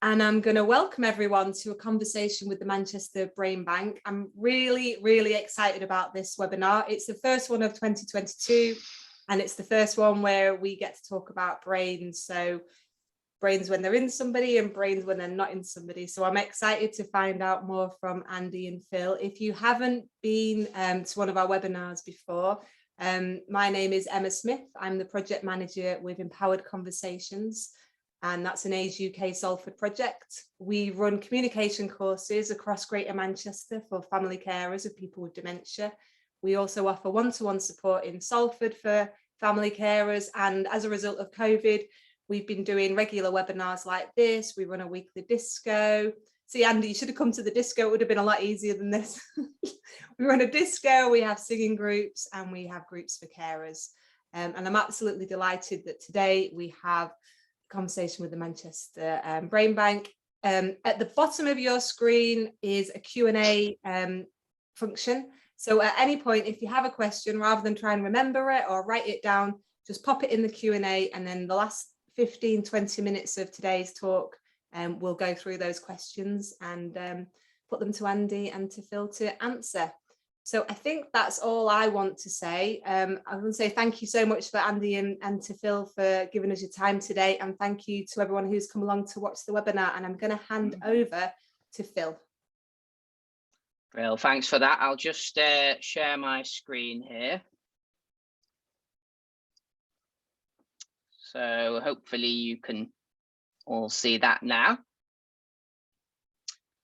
and I'm going to welcome everyone to a conversation with the Manchester Brain Bank. I'm really excited about this webinar. It's the first one of 2022, and it's the first one where we get to talk about brains. So brains when they're in somebody and brains when they're not in somebody. So I'm excited to find out more from Andy and Phil. If you haven't been to one of our webinars before, my name is Emma Smith. I'm the project manager with Empowered Conversations, and that's an Age UK Salford project. We run communication courses across Greater Manchester for family carers of people with dementia. We also offer one-to-one support in Salford for family carers, and as a result of COVID, we've been doing regular webinars like this. We run a weekly disco. See, Andy, you should have come to the disco. It would have been a lot easier than this. We run a disco, we have singing groups, and we have groups for carers. And I'm absolutely delighted that today we have a conversation with the Manchester Brain Bank. At the bottom of your screen is a Q&A function. So at any point, if you have a question, rather than try and remember it or write it down, just pop it in the Q&A, and then the last 15-20 minutes of today's talk, we'll go through those questions and put them to Andy and to Phil to answer. So I think that's all I want to say. I want to say thank you so much for Andy and to Phil for giving us your time today, and thank you to everyone who's come along to watch the webinar, and I'm going to hand over to Phil. Well, thanks for that. I'll just share my screen here. So hopefully you can all see that now.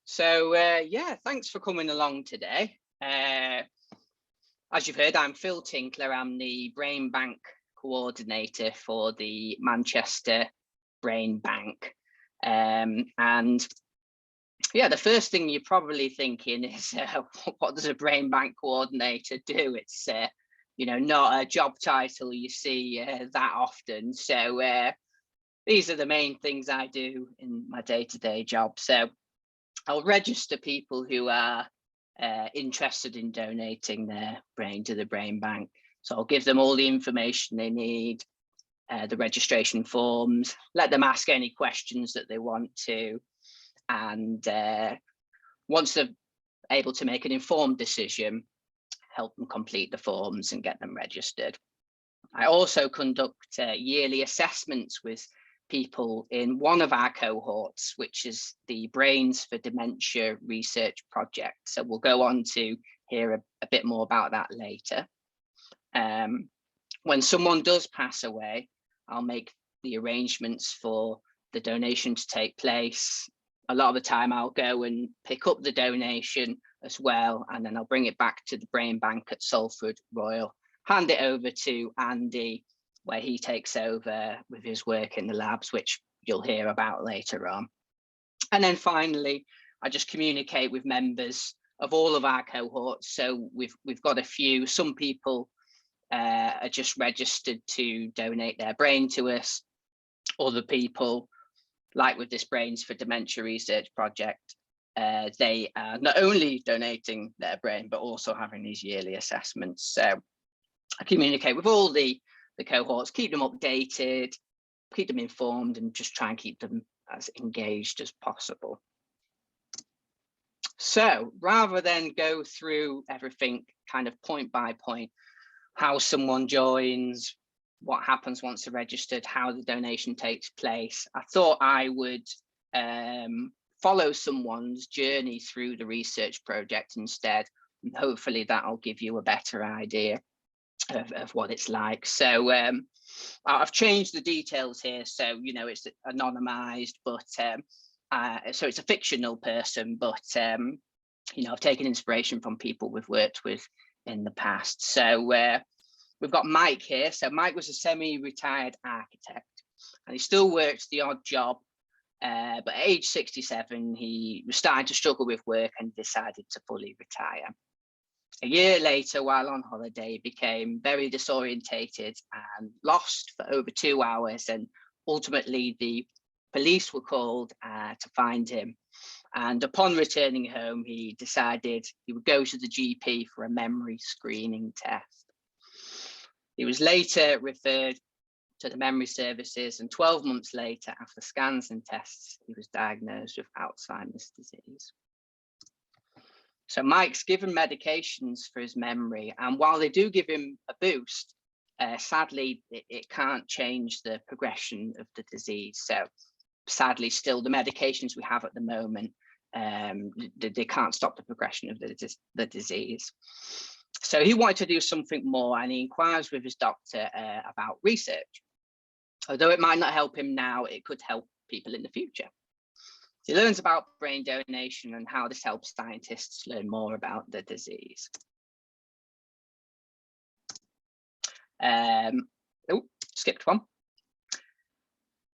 So yeah, thanks for coming along today. As you've heard, I'm Phil Tinkler. I'm the Brain Bank coordinator for the Manchester Brain Bank. And yeah, the first thing you're probably thinking is, what does a Brain Bank coordinator do? It's you know, not a job title you see that often. So these are the main things I do in my day-to-day job. So I'll register people who are interested in donating their brain to the Brain Bank. So I'll give them all the information they need, the registration forms, let them ask any questions that they want to. And once they're able to make an informed decision, help them complete the forms and get them registered. I also conduct yearly assessments with people in one of our cohorts, which is the Brains for Dementia Research Project. So we'll go on to hear a bit more about that later. When someone does pass away, I'll make the arrangements for the donation to take place. A lot of the time I'll go and pick up the donation as well, and then I'll bring it back to the Brain Bank at Salford Royal, hand it over to Andy, where he takes over with his work in the labs, which you'll hear about later on. And then finally, I just communicate with members of all of our cohorts. So we've got a few. Some people are just registered to donate their brain to us. Other people, like with this Brains for Dementia Research Project, they are not only donating their brain, but also having these yearly assessments. So I communicate with all the cohorts, keep them updated, keep them informed, and just try and keep them as engaged as possible. So rather than go through everything kind of point by point, how someone joins, what happens once they're registered, how the donation takes place, I thought I would follow someone's journey through the research project instead, and hopefully that'll give you a better idea of what it's like. So I've changed the details here, so you know it's anonymized, but so it's a fictional person, but you know, I've taken inspiration from people we've worked with in the past. So we've got Mike here. So Mike was a semi-retired architect, and he still works the odd job, but at age 67 he was starting to struggle with work and decided to fully retire. A year later, while on holiday, he became very disorientated and lost for over 2 hours, and ultimately the police were called to find him. And upon returning home, he decided he would go to the GP for a memory screening test. He was later referred to to the memory services, and 12 months later, after scans and tests, he was diagnosed with Alzheimer's disease. So Mike's given medications for his memory, and while they do give him a boost, sadly, it can't change the progression of the disease. So sadly, still the medications we have at the moment, they can't stop the progression of the disease. So he wanted to do something more, and he inquires with his doctor about research. Although it might not help him now, it could help people in the future. He learns about brain donation and how this helps scientists learn more about the disease. Skipped one.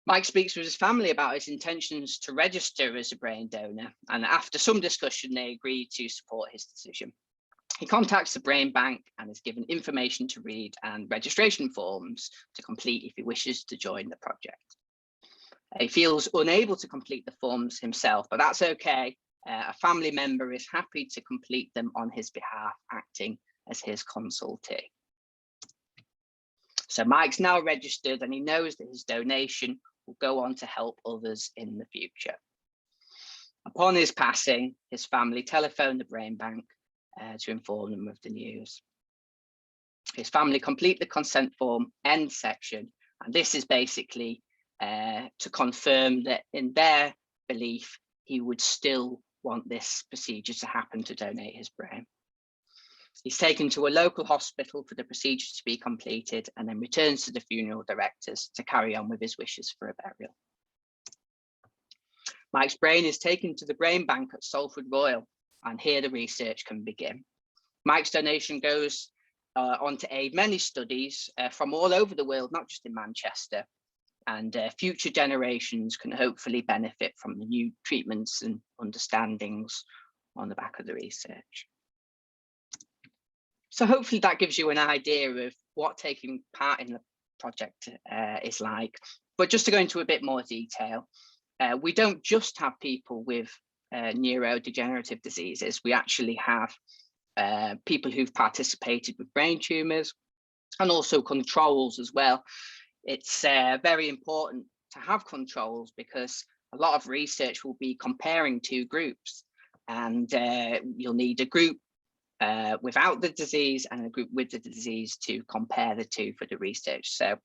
Mike speaks with his family about his intentions to register as a brain donor, and after some discussion, they agree to support his decision. He contacts the brain bank and is given information to read and registration forms to complete if he wishes to join the project. He feels unable to complete the forms himself, but that's okay. A family member is happy to complete them on his behalf, acting as his consultee. So Mike's now registered, and he knows that his donation will go on to help others in the future. Upon his passing, his family telephoned the brain bank to inform them of the news. His family complete the consent form end section, and this is basically to confirm that in their belief, he would still want this procedure to happen to donate his brain. He's taken to a local hospital for the procedure to be completed, and then returns to the funeral directors to carry on with his wishes for a burial. Mike's brain is taken to the brain bank at Salford Royal, and here the research can begin. Mike's donation goes on to aid many studies from all over the world, not just in Manchester, and future generations can hopefully benefit from the new treatments and understandings on the back of the research. So hopefully that gives you an idea of what taking part in the project is like. But just to go into a bit more detail, we don't just have people with neurodegenerative diseases. We actually have people who've participated with brain tumours and also controls as well. It's very important to have controls because a lot of research will be comparing two groups, and you'll need a group without the disease and a group with the disease to compare the two for the research. So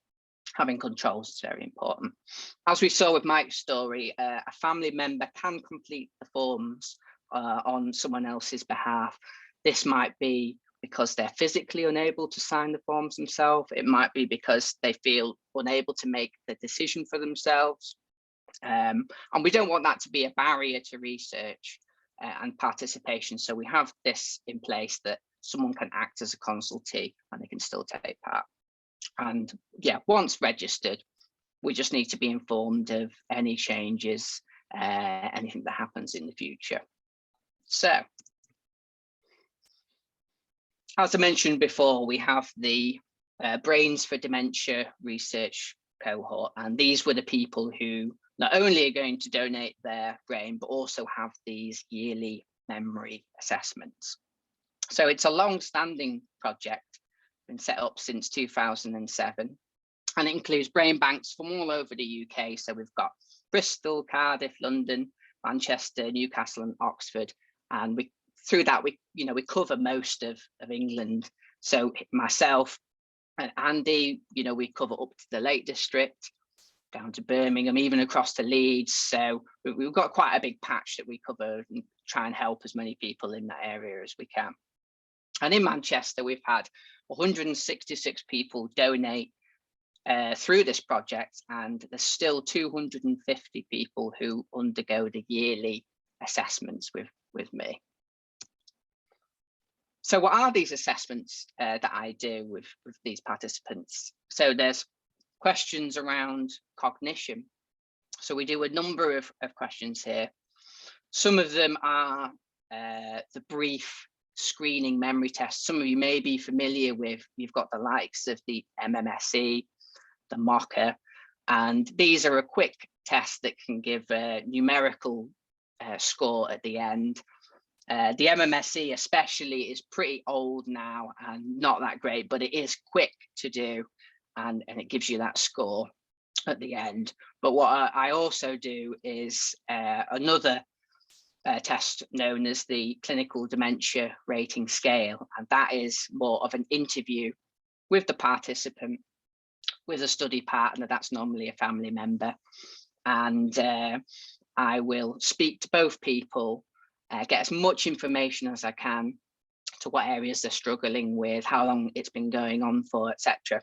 having controls is very important. As we saw with Mike's story, a family member can complete the forms on someone else's behalf. This might be because they're physically unable to sign the forms themselves. It might be because they feel unable to make the decision for themselves. And we don't want that to be a barrier to research and participation. So we have this in place that someone can act as a consultee and they can still take part. And yeah, once registered, we just need to be informed of any changes, anything that happens in the future. So, as I mentioned before, we have the Brains for Dementia research cohort, and these were the people who not only are going to donate their brain, but also have these yearly memory assessments. So it's a long-standing project, been set up since 2007, and it includes brain banks from all over the UK. So we've got Bristol, Cardiff, London, Manchester, Newcastle, and Oxford, and through that we cover most of England. So myself and Andy, we cover up to the Lake District, down to Birmingham, even across to Leeds. So we've got quite a big patch that we cover and try and help as many people in that area as we can. And in Manchester, we've had 166 people donate through this project, and there's still 250 people who undergo the yearly assessments with me. So what are these assessments that I do with these participants? So there's questions around cognition. So we do a number of questions here. Some of them are the brief screening memory tests. Some of you may be familiar with, you've got the likes of the MMSE, the MOCA, and these are a quick test that can give a numerical score at the end. The MMSE especially is pretty old now and not that great, but it is quick to do. and it gives you that score at the end. But what I also do is another test known as the Clinical Dementia Rating Scale, and that is more of an interview with the participant, with a study partner, that's normally a family member, and I will speak to both people, get as much information as I can to what areas they're struggling with, how long it's been going on for, etc.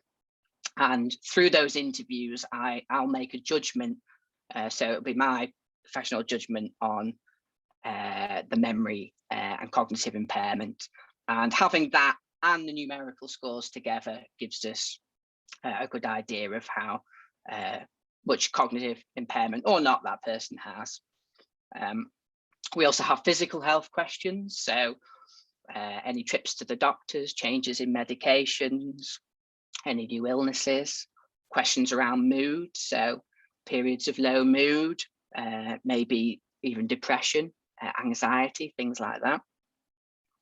And through those interviews, I'll make a judgment. So it'll be my professional judgment on the memory and cognitive impairment. And having that and the numerical scores together gives us a good idea of how much cognitive impairment or not that person has. We also have physical health questions. So any trips to the doctors, changes in medications, any new illnesses, questions around mood. So periods of low mood, maybe even depression, anxiety, things like that.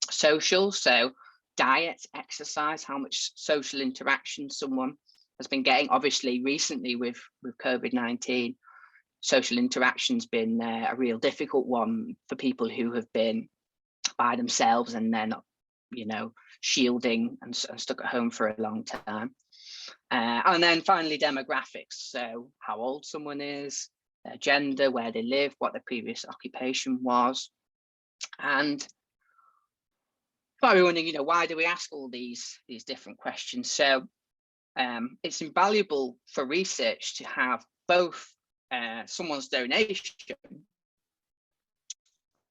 Social, so diet, exercise, how much social interaction someone has been getting. Obviously, recently with COVID-19, social interaction's been a real difficult one for people who have been by themselves and then, you know, shielding and stuck at home for a long time. And then finally, demographics. So how old someone is, their gender, where they live, what their previous occupation was. And probably wondering, you know, why do we ask all these different questions? So it's invaluable for research to have both someone's donation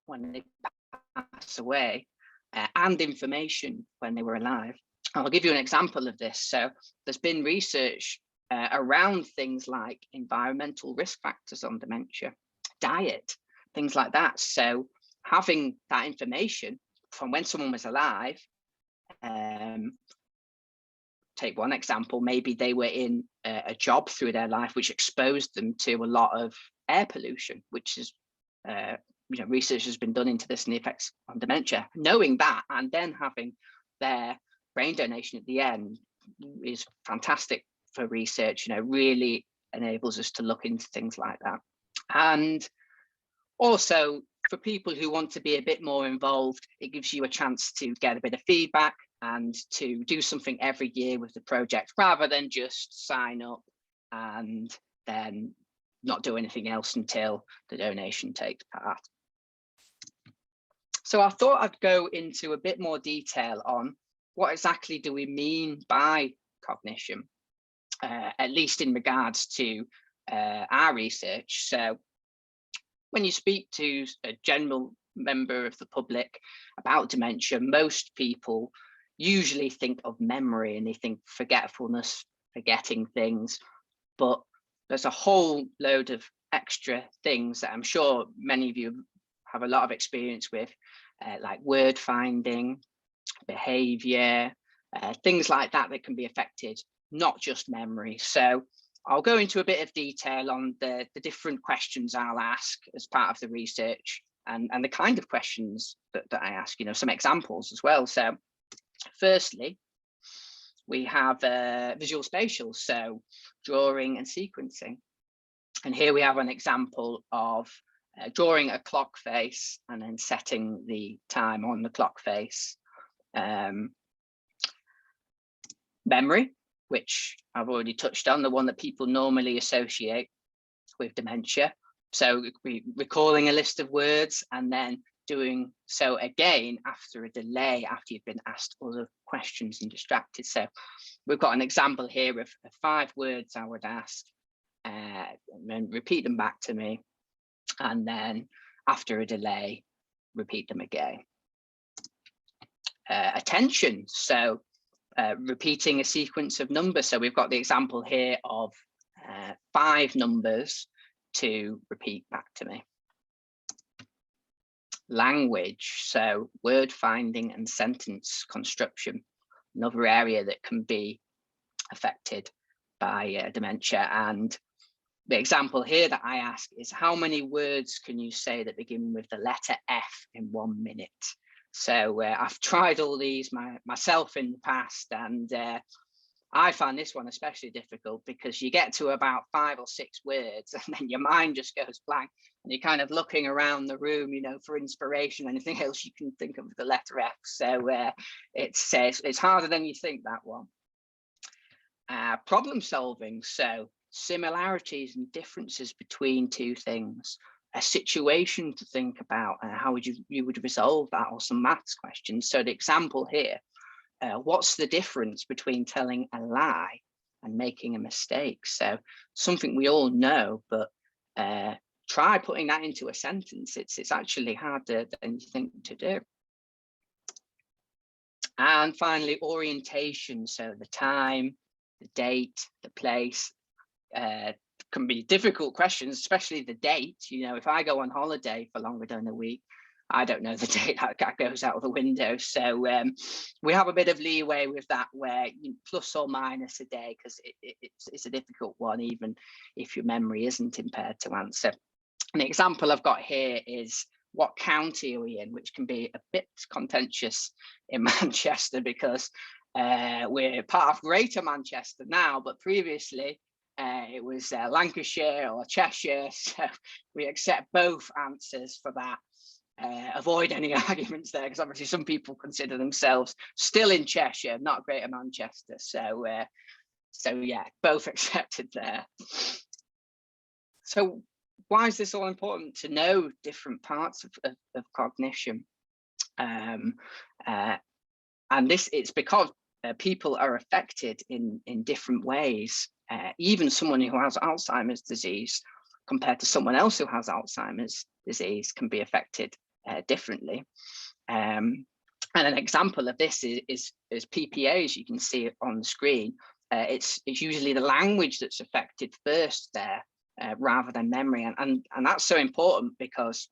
when they pass away and information when they were alive. I'll give you an example of this. So there's been research around things like environmental risk factors on dementia, diet, things like that. So having that information from when someone was alive, take one example, maybe they were in a job through their life which exposed them to a lot of air pollution, which is, you know, research has been done into this and the effects on dementia. Knowing that and then having their brain donation at the end is fantastic for research, you know, really enables us to look into things like that. And also for people who want to be a bit more involved, it gives you a chance to get a bit of feedback and to do something every year with the project rather than just sign up and then not do anything else until the donation takes part. So I thought I'd go into a bit more detail on what exactly do we mean by cognition, at least in regards to our research. So when you speak to a general member of the public about dementia, most people usually think of memory and they think forgetfulness, forgetting things, but there's a whole load of extra things that I'm sure many of you have a lot of experience with, like word finding, behavior, things like that that can be affected, not just memory. So I'll go into a bit of detail on the different questions I'll ask as part of the research and the kind of questions that I ask, you know, some examples as well. So firstly, we have visual spatial, so drawing and sequencing. And here we have an example of drawing a clock face and then setting the time on the clock face. Memory, which I've already touched on, the one that people normally associate with dementia. So recalling a list of words and then doing so again after a delay, after you've been asked other questions and distracted. So we've got an example here of 5 words I would ask, and then repeat them back to me. And then after a delay, repeat them again. Attention, so repeating a sequence of numbers. So we've got the example here of 5 numbers to repeat back to me. Language, so word finding and sentence construction, another area that can be affected by dementia. And the example here that I ask is, how many words can you say that begin with the letter F in 1 minute? So I've tried all these myself in the past, and I find this one especially difficult because you get to about 5 or 6 words and then your mind just goes blank and you're kind of looking around the room, you know, for inspiration, anything else you can think of with the letter F. So it's harder than you think, that one. Problem solving. So similarities and differences between two things, a situation to think about, and how would you would resolve that, or some maths questions. So the example here, what's the difference between telling a lie and making a mistake? So something we all know, but try putting that into a sentence. It's actually harder than you think to do. And finally, orientation. So the time, the date, the place, can be difficult questions, especially the date. You know, if I go on holiday for longer than a week, I don't know the date that goes out of the window. So we have a bit of leeway with that, where plus or minus a day, because it's a difficult one, even if your memory isn't impaired, to answer. An example I've got here is, what county are we in, which can be a bit contentious in Manchester, because we're part of Greater Manchester now, but previously it was Lancashire or Cheshire. So we accept both answers for that. Avoid any arguments there, because obviously some people consider themselves still in Cheshire, not Greater Manchester. So yeah, both accepted there. So why is this all important to know different parts of cognition? And it's because people are affected in different ways. Even someone who has Alzheimer's disease compared to someone else who has Alzheimer's disease can be affected differently. And an example of this is PPA, as you can see on the screen. It's usually the language that's affected first there, rather than memory. And that's so important, because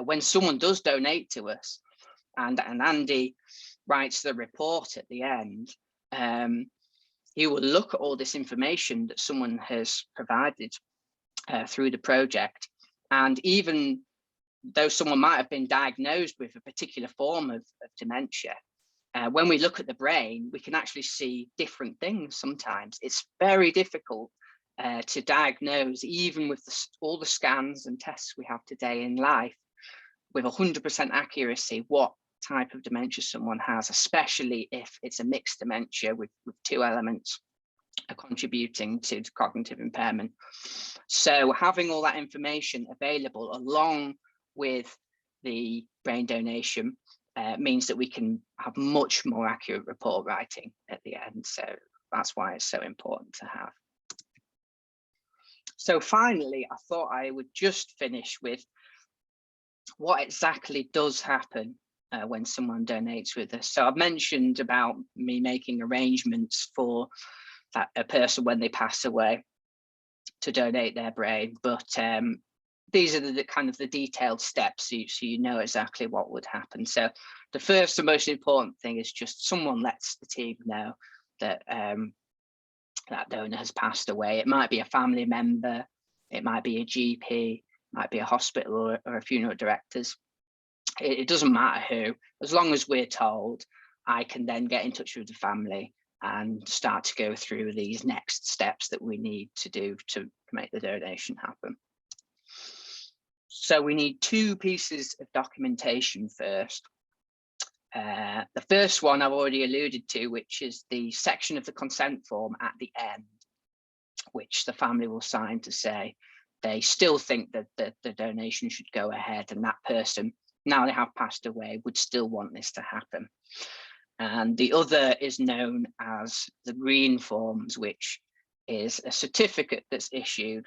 when someone does donate to us, and Andy writes the report at the end, he will look at all this information that someone has provided through the project. And even though someone might have been diagnosed with a particular form of dementia, when we look at the brain, we can actually see different things sometimes. It's very difficult to diagnose, even with all the scans and tests we have today in life, with 100% accuracy, what type of dementia someone has, especially if it's a mixed dementia with 2 elements contributing to cognitive impairment. So having all that information available along with the brain donation means that we can have much more accurate report writing at the end. So that's why it's so important to have. So finally, I thought I would just finish with what exactly does happen when someone donates with us. So I've mentioned about me making arrangements for a person when they pass away to donate their brain, but these are the kind of the detailed steps, so you know exactly what would happen. So the first and most important thing is just someone lets the team know that that donor has passed away. It might be a family member, it might be a GP, might be a hospital or a funeral directors. It doesn't matter who, as long as we're told, I can then get in touch with the family and start to go through these next steps that we need to do to make the donation happen. So we need 2 pieces of documentation first. The first one I've already alluded to, which is the section of the consent form at the end, which the family will sign to say they still think that the donation should go ahead, and that person, now they have passed away, would still want this to happen. And the other is known as the green forms, which is a certificate that's issued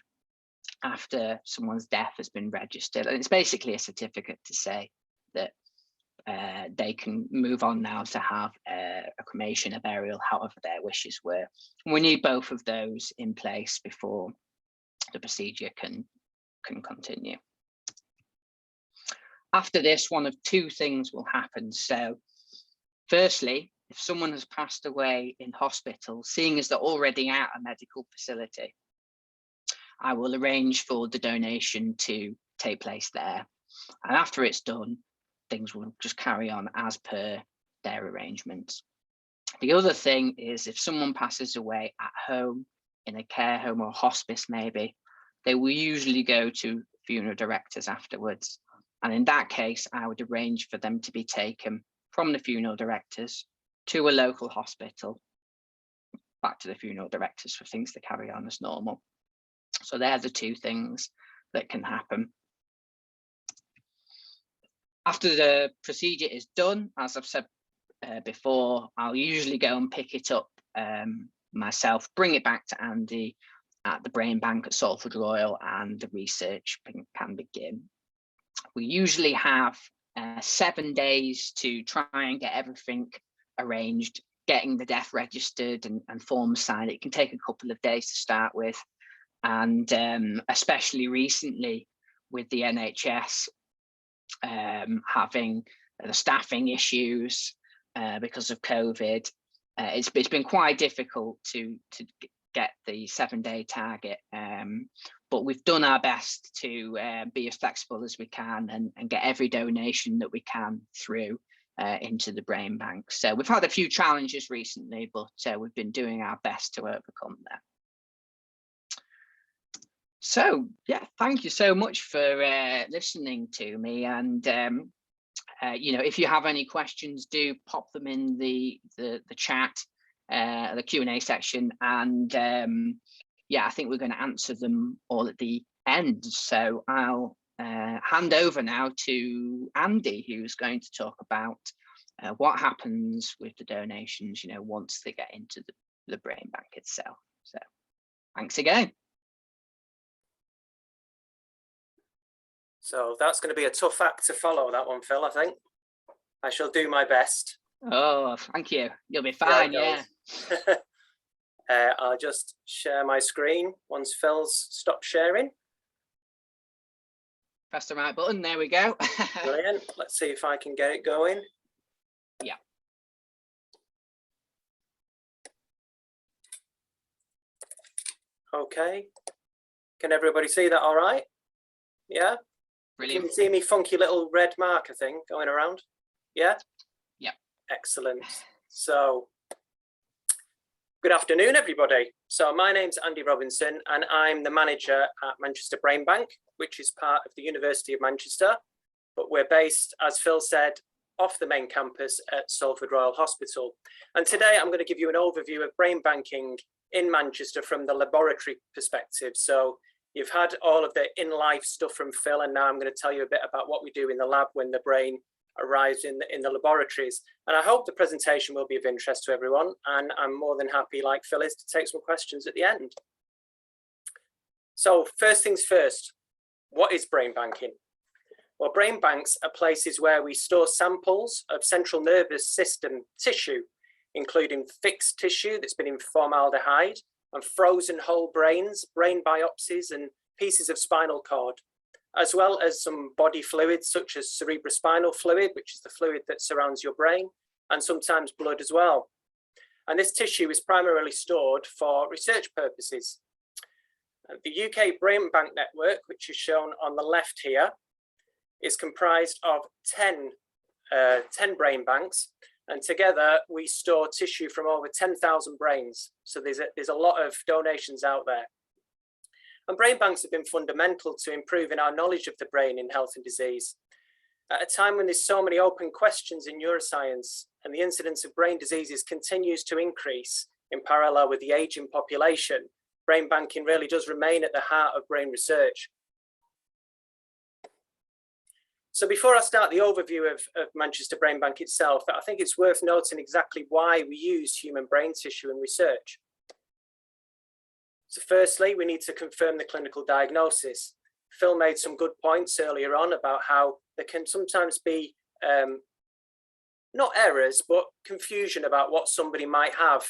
after someone's death has been registered. And it's basically a certificate to say that they can move on now to have a cremation, a burial, however their wishes were. And we need both of those in place before the procedure can continue. After this, one of 2 things will happen. So firstly, if someone has passed away in hospital, seeing as they're already at a medical facility, I will arrange for the donation to take place there. And after it's done, things will just carry on as per their arrangements. The other thing is, if someone passes away at home, in a care home or hospice maybe, they will usually go to funeral directors afterwards. And in that case, I would arrange for them to be taken from the funeral directors to a local hospital, back to the funeral directors for things to carry on as normal. So they're the two things that can happen. After the procedure is done, as I've said before, I'll usually go and pick it up myself, bring it back to Andy at the brain bank at Salford Royal, and the research can begin. We usually have 7 days to try and get everything arranged, getting the death registered and forms signed. It can take a couple of days to start with, and especially recently with the NHS having the staffing issues because of COVID, it's been quite difficult to get the 7-day target, but we've done our best to be as flexible as we can and get every donation that we can through into the brain bank. So we've had a few challenges recently, but we've been doing our best to overcome them. So yeah, thank you so much for listening to me, and you know, if you have any questions, do pop them in the chat, the Q&A section, and yeah, I think we're going to answer them all at the end. So I'll hand over now to Andy, who's going to talk about what happens with the donations, you know, once they get into the brain bank itself. So thanks again. So that's going to be a tough act to follow, that one, Phil, I think. I shall do my best. Oh, thank you. You'll be fine, yeah. I'll just share my screen once Phil's stopped sharing. Press the right button, there we go. Brilliant. Let's see if I can get it going. Yeah. Okay. Can everybody see that all right? Yeah? Brilliant. Can you see me funky little red marker thing going around? Yeah? Yeah. Excellent. So, good afternoon, everybody. So my name's Andy Robinson, and I'm the manager at Manchester Brain Bank, which is part of the University of Manchester. But we're based, as Phil said, off the main campus at Salford Royal Hospital. And today I'm going to give you an overview of brain banking in Manchester from the laboratory perspective. So you've had all of the in-life stuff from Phil, and now I'm going to tell you a bit about what we do in the lab when the brain arrives in the laboratories. And I hope the presentation will be of interest to everyone, and I'm more than happy, like Phil is, to take some questions at the end. So first things first, what is brain banking? Well, brain banks are places where we store samples of central nervous system tissue, including fixed tissue that's been in formaldehyde, and frozen whole brains, brain biopsies, and pieces of spinal cord, as well as some body fluids such as cerebrospinal fluid, which is the fluid that surrounds your brain, and sometimes blood as well. And this tissue is primarily stored for research purposes. The UK Brain Bank Network, which is shown on the left here, is comprised of 10 brain banks, and together we store tissue from over 10,000 brains. So there's a lot of donations out there. And brain banks have been fundamental to improving our knowledge of the brain in health and disease. At a time when there's so many open questions in neuroscience and the incidence of brain diseases continues to increase in parallel with the aging population, brain banking really does remain at the heart of brain research. So before I start the overview of Manchester Brain Bank itself, I think it's worth noting exactly why we use human brain tissue in research. So firstly, we need to confirm the clinical diagnosis. Phil made some good points earlier on about how there can sometimes be not errors, but confusion about what somebody might have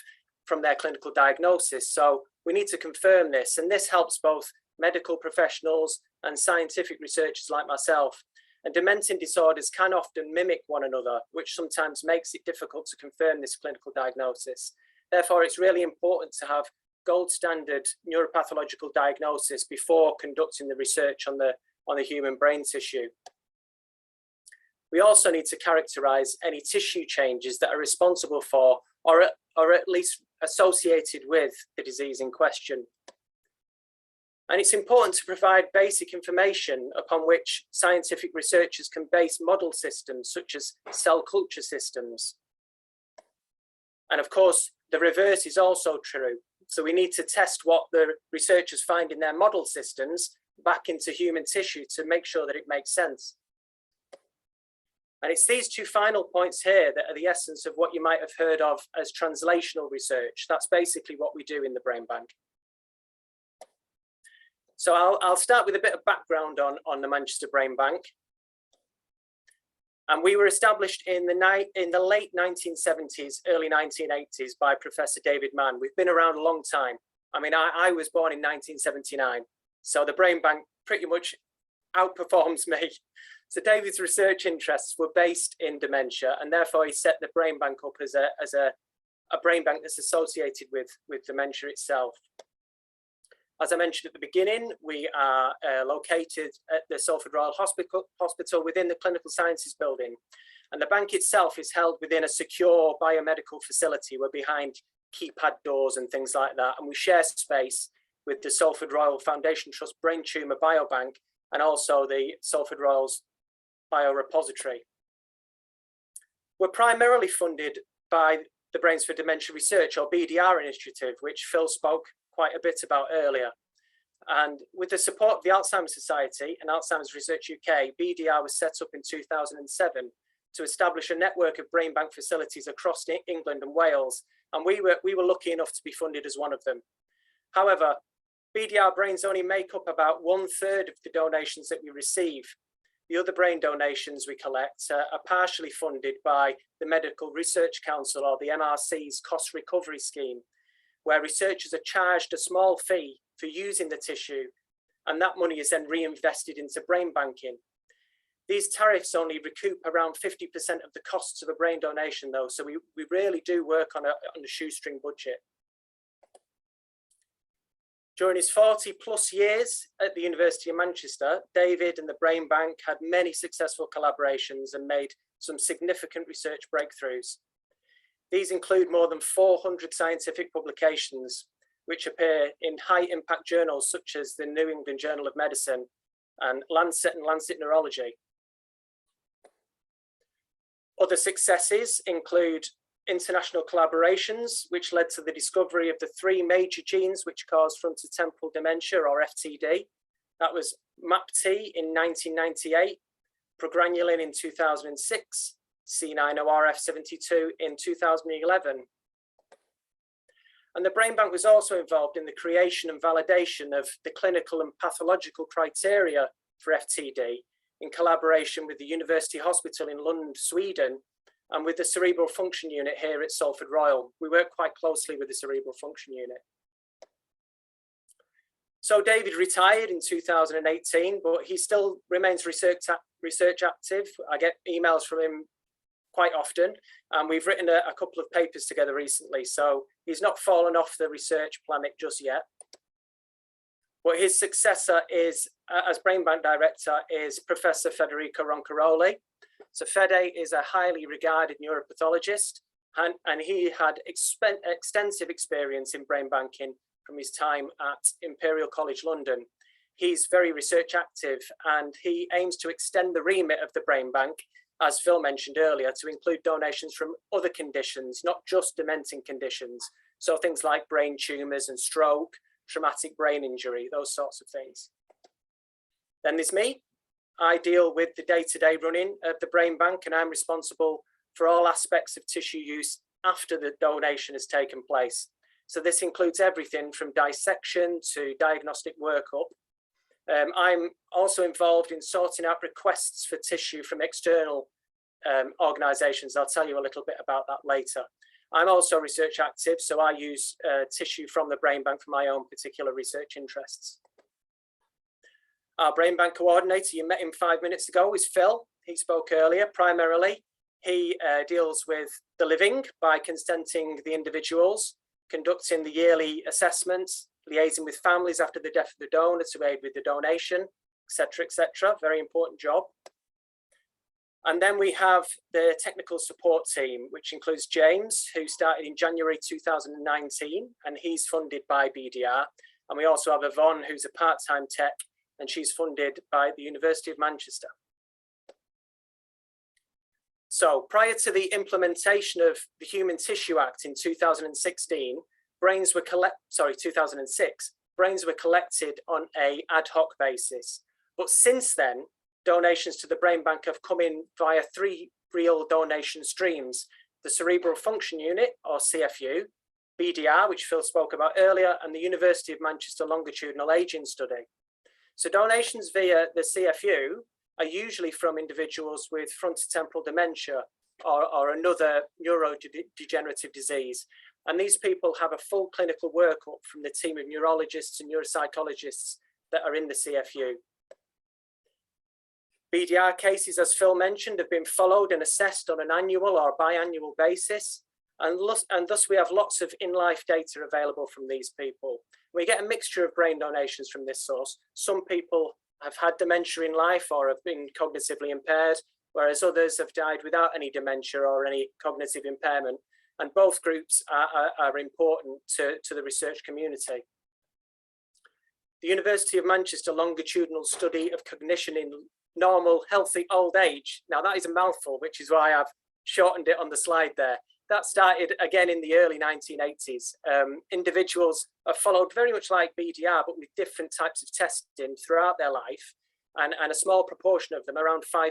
from their clinical diagnosis. So we need to confirm this, and this helps both medical professionals and scientific researchers like myself. And dementing disorders can often mimic one another, which sometimes makes it difficult to confirm this clinical diagnosis. Therefore, it's really important to have gold standard neuropathological diagnosis before conducting the research on the human brain tissue. We also need to characterize any tissue changes that are responsible for or at least associated with the disease in question. And it's important to provide basic information upon which scientific researchers can base model systems such as cell culture systems. And of course, the reverse is also true. So we need to test what the researchers find in their model systems back into human tissue to make sure that it makes sense. And it's these two final points here that are the essence of what you might have heard of as translational research. That's basically what we do in the Brain Bank. So I'll start with a bit of background on the Manchester Brain Bank. And we were established in the late 1970s, early 1980s by Professor David Mann. We've been around a long time. I mean, I was born in 1979. So the Brain Bank pretty much outperforms me. So David's research interests were based in dementia, and therefore he set the Brain Bank up as a brain bank that's associated with dementia itself. As I mentioned at the beginning, we are located at the Salford Royal Hospital within the Clinical Sciences building. And the bank itself is held within a secure biomedical facility. We're behind keypad doors and things like that. And we share space with the Salford Royal Foundation Trust Brain Tumour Biobank and also the Salford Royal's Biorepository. We're primarily funded by the Brains for Dementia Research, or BDR initiative, which Phil spoke quite a bit about earlier. And with the support of the Alzheimer's Society and Alzheimer's Research UK, BDR was set up in 2007 to establish a network of brain bank facilities across England and Wales. And we were lucky enough to be funded as one of them. However, BDR brains only make up about 1/3 of the donations that we receive. The other brain donations we collect are partially funded by the Medical Research Council, or the MRC's cost recovery scheme, where researchers are charged a small fee for using the tissue, and that money is then reinvested into brain banking. These tariffs only recoup around 50% of the costs of a brain donation, though, so we really do work on a shoestring budget. During his 40+ years at the University of Manchester, David and the Brain Bank had many successful collaborations and made some significant research breakthroughs. These include more than 400 scientific publications, which appear in high-impact journals such as the New England Journal of Medicine and Lancet Neurology. Other successes include international collaborations, which led to the discovery of the 3 major genes which cause frontotemporal dementia, or FTD. That was MAPT in 1998, progranulin in 2006, C9orf72 in 2011. And the Brain Bank was also involved in the creation and validation of the clinical and pathological criteria for FTD in collaboration with the University Hospital in Lund, Sweden, and with the Cerebral Function Unit here at Salford Royal. We work quite closely with the Cerebral Function Unit. So David retired in 2018, but he still remains research active. I get emails from him quite often, and we've written a couple of papers together recently, so he's not fallen off the research planet just yet. But his successor is, as Brain Bank Director, is Professor Federico Roncaroli. So Fede is a highly regarded neuropathologist, and he had extensive experience in brain banking from his time at Imperial College London. He's very research active, and he aims to extend the remit of the Brain Bank, as Phil mentioned earlier, to include donations from other conditions, not just dementing conditions. So things like brain tumours and stroke, traumatic brain injury, those sorts of things. Then there's me. I deal with the day-to-day running of the Brain Bank, and I'm responsible for all aspects of tissue use after the donation has taken place. So this includes everything from dissection to diagnostic workup. I'm also involved in sorting out requests for tissue from external organisations. I'll tell you a little bit about that later. I'm also research active, so I use tissue from the Brain Bank for my own particular research interests. Our Brain Bank coordinator, you met him 5 minutes ago, is Phil. He spoke earlier. Primarily, he deals with the living by consenting the individuals, conducting the yearly assessments, liaising with families after the death of the donor to aid with the donation, etc., etc. Very important job. And then we have the technical support team, which includes James, who started in January 2019, and he's funded by BDR. And we also have Yvonne, who's a part-time tech, and she's funded by the University of Manchester. So prior to the implementation of the Human Tissue Act in 2016, 2006, brains were collected on an ad hoc basis. But since then, donations to the brain bank have come in via 3 real donation streams: the Cerebral Function Unit, or CFU, BDR, which Phil spoke about earlier, and the University of Manchester Longitudinal Aging Study. So donations via the CFU are usually from individuals with frontotemporal dementia or another neurodegenerative disease. And these people have a full clinical workup from the team of neurologists and neuropsychologists that are in the CFU. BDR cases, as Phil mentioned, have been followed and assessed on an annual or biannual basis. And thus we have lots of in-life data available from these people. We get a mixture of brain donations from this source. Some people have had dementia in life or have been cognitively impaired, whereas others have died without any dementia or any cognitive impairment. And both groups are important to the research community. The University of Manchester Longitudinal Study of Cognition in Normal Healthy Old Age. Now that is a mouthful, which is why I've shortened it on the slide there. That started again in the early 1980s. Individuals are followed very much like BDR, but with different types of testing throughout their life. And a small proportion of them, around 5%,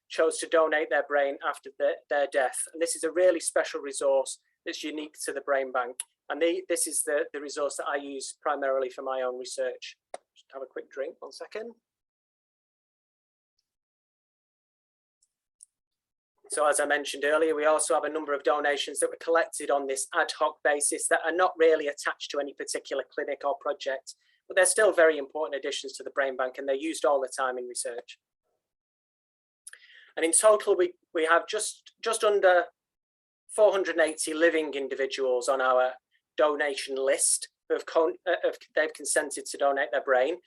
chose to donate their brain after their death. And this is a really special resource that's unique to the brain bank. And this is the resource that I use primarily for my own research. Just have a quick drink, 1 second. So as I mentioned earlier, we also have a number of donations that were collected on this ad hoc basis that are not really attached to any particular clinic or project, but they're still very important additions to the brain bank, and they're used all the time in research. And in total, we have just under 480 living individuals on our donation list who they've consented to donate their brain.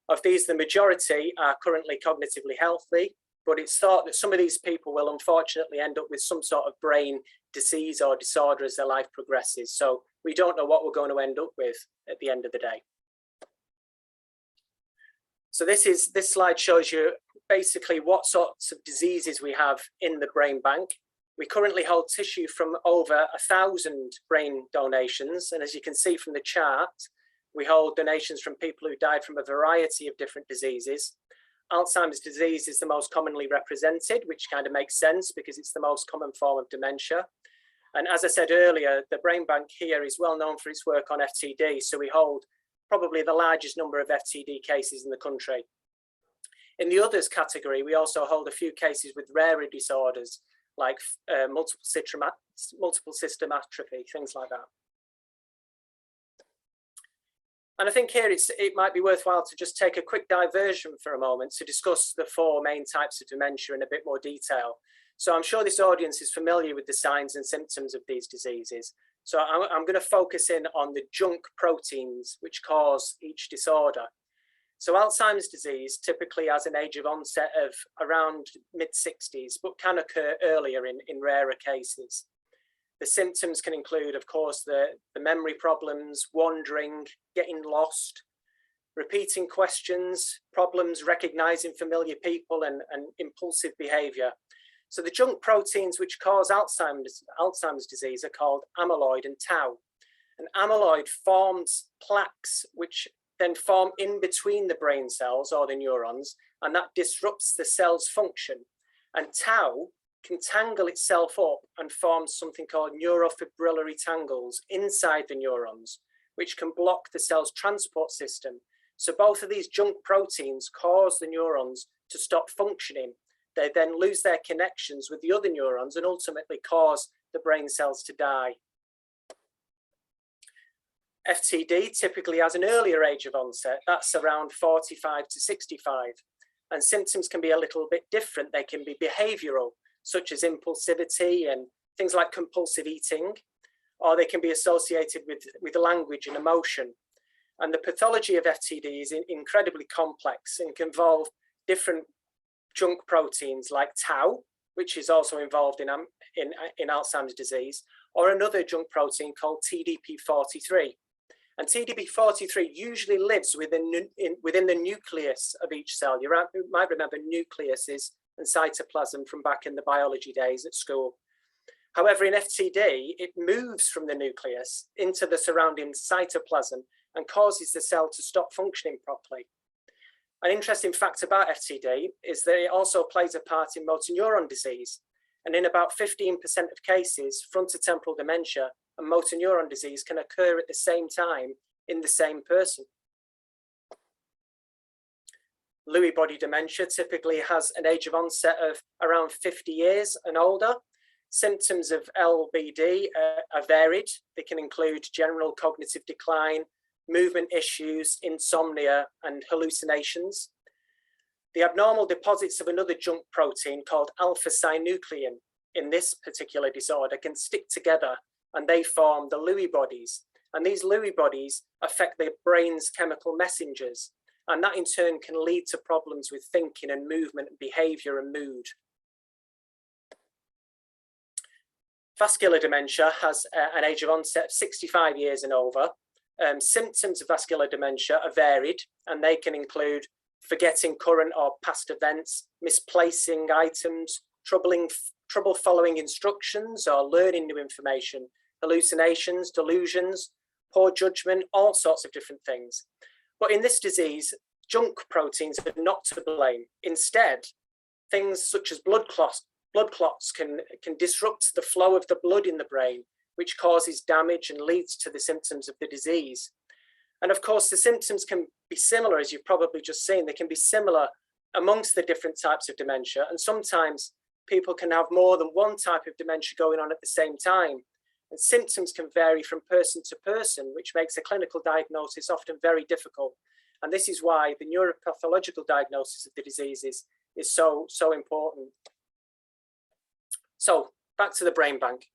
Of these, the majority are currently cognitively healthy, but it's thought that some of these people will unfortunately end up with some sort of brain disease or disorder as their life progresses. So we don't know what we're going to end up with at the end of the day. So this slide shows you basically what sorts of diseases we have in the brain bank. We currently hold tissue from over 1,000 brain donations. And as you can see from the chart, we hold donations from people who died from a variety of different diseases. Alzheimer's disease is the most commonly represented, which kind of makes sense because it's the most common form of dementia. And as I said earlier, the brain bank here is well known for its work on FTD. So we hold probably the largest number of FTD cases in the country. In the others category, we also hold a few cases with rarer disorders like multiple system atrophy, things like that. And I think here it might be worthwhile to just take a quick diversion for a moment to discuss the 4 main types of dementia in a bit more detail. So I'm sure this audience is familiar with the signs and symptoms of these diseases. So I'm going to focus in on the junk proteins which cause each disorder. So Alzheimer's disease typically has an age of onset of around mid-60s, but can occur earlier in rarer cases. The symptoms can include, of course, the memory problems, wandering, getting lost, repeating questions, problems recognizing familiar people, and impulsive behavior. So the junk proteins which cause Alzheimer's disease are called amyloid and tau. And amyloid forms plaques which then form in between the brain cells or the neurons, and that disrupts the cell's function. And tau can tangle itself up and form something called neurofibrillary tangles inside the neurons, which can block the cell's transport system. So both of these junk proteins cause the neurons to stop functioning. They then lose their connections with the other neurons and ultimately cause the brain cells to die. FTD typically has an earlier age of onset, that's around 45 to 65. And symptoms can be a little bit different. They can be behavioral, such as impulsivity and things like compulsive eating, or they can be associated with language and emotion. And the pathology of FTD is incredibly complex and can involve different junk proteins like tau, which is also involved in Alzheimer's disease, or another junk protein called TDP43. And TDP43 usually lives within the nucleus of each cell. You might remember nucleuses and cytoplasm from back in the biology days at school. However, in FTD, it moves from the nucleus into the surrounding cytoplasm and causes the cell to stop functioning properly. An interesting fact about FTD is that it also plays a part in motor neuron disease. And in about 15% of cases, frontotemporal dementia and motor neuron disease can occur at the same time in the same person. Lewy body dementia typically has an age of onset of around 50 years and older. Symptoms of LBD are varied. They can include general cognitive decline, movement issues, insomnia, and hallucinations. The abnormal deposits of another junk protein called alpha-synuclein in this particular disorder can stick together and they form the Lewy bodies. And these Lewy bodies affect the brain's chemical messengers. And that in turn can lead to problems with thinking and movement and behavior and mood. Vascular dementia has an age of onset of 65 years and over. Symptoms of vascular dementia are varied, and they can include forgetting current or past events, misplacing items, trouble following instructions or learning new information, hallucinations, delusions, poor judgment, all sorts of different things. But in this disease, junk proteins are not to blame. Instead, things such as blood clots can disrupt the flow of the blood in the brain, which causes damage and leads to the symptoms of the disease. And of course, the symptoms can be similar, as you've probably just seen. They can be similar amongst the different types of dementia. And sometimes people can have more than one type of dementia going on at the same time. And symptoms can vary from person to person, which makes a clinical diagnosis often very difficult. And this is why the neuropathological diagnosis of the disease is so important. So back to the brain bank.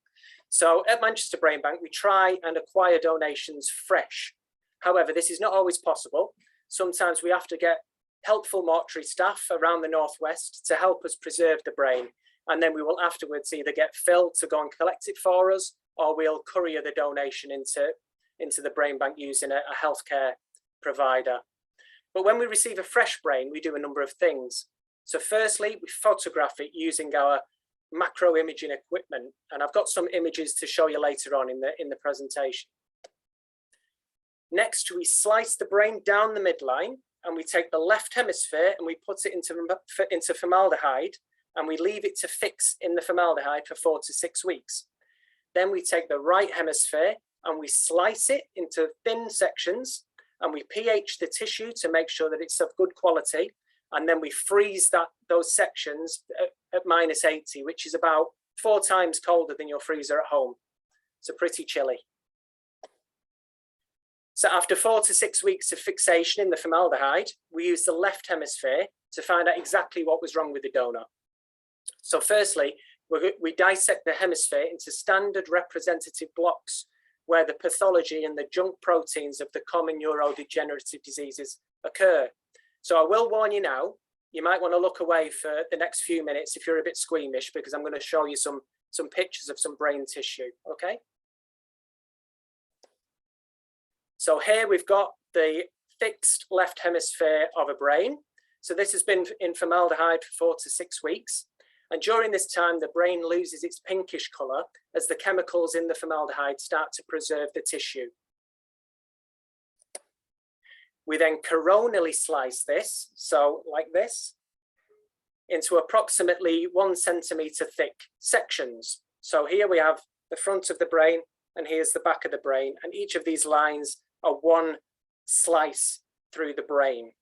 So at Manchester Brain Bank, we try and acquire donations fresh. However, this is not always possible. Sometimes we have to get helpful mortuary staff around the Northwest to help us preserve the brain. And then we will afterwards either get Phil to go and collect it for us, or we'll courier the donation into the brain bank using a healthcare provider. But when we receive a fresh brain, we do a number of things. So firstly, we photograph it using our macro imaging equipment. And I've got some images to show you later on in the presentation. Next, we slice the brain down the midline and we take the left hemisphere and we put it into formaldehyde and we leave it to fix in the formaldehyde for 4 to 6 weeks. Then we take the right hemisphere and we slice it into thin sections and we pH the tissue to make sure that it's of good quality. And then we freeze those sections at -80, which is about 4 times colder than your freezer at home. So pretty chilly. So after 4 to 6 weeks of fixation in the formaldehyde, we use the left hemisphere to find out exactly what was wrong with the donor. So firstly, we dissect the hemisphere into standard representative blocks where the pathology and the junk proteins of the common neurodegenerative diseases occur. So I will warn you now, you might want to look away for the next few minutes if you're a bit squeamish, because I'm going to show you some pictures of some brain tissue, okay? So here we've got the fixed left hemisphere of a brain. So this has been in formaldehyde for 4 to 6 weeks. And during this time, the brain loses its pinkish color as the chemicals in the formaldehyde start to preserve the tissue. We then coronally slice this, so like this, into approximately 1 centimeter thick sections. So here we have the front of the brain and here's the back of the brain. And each of these lines are 1 slice through the brain.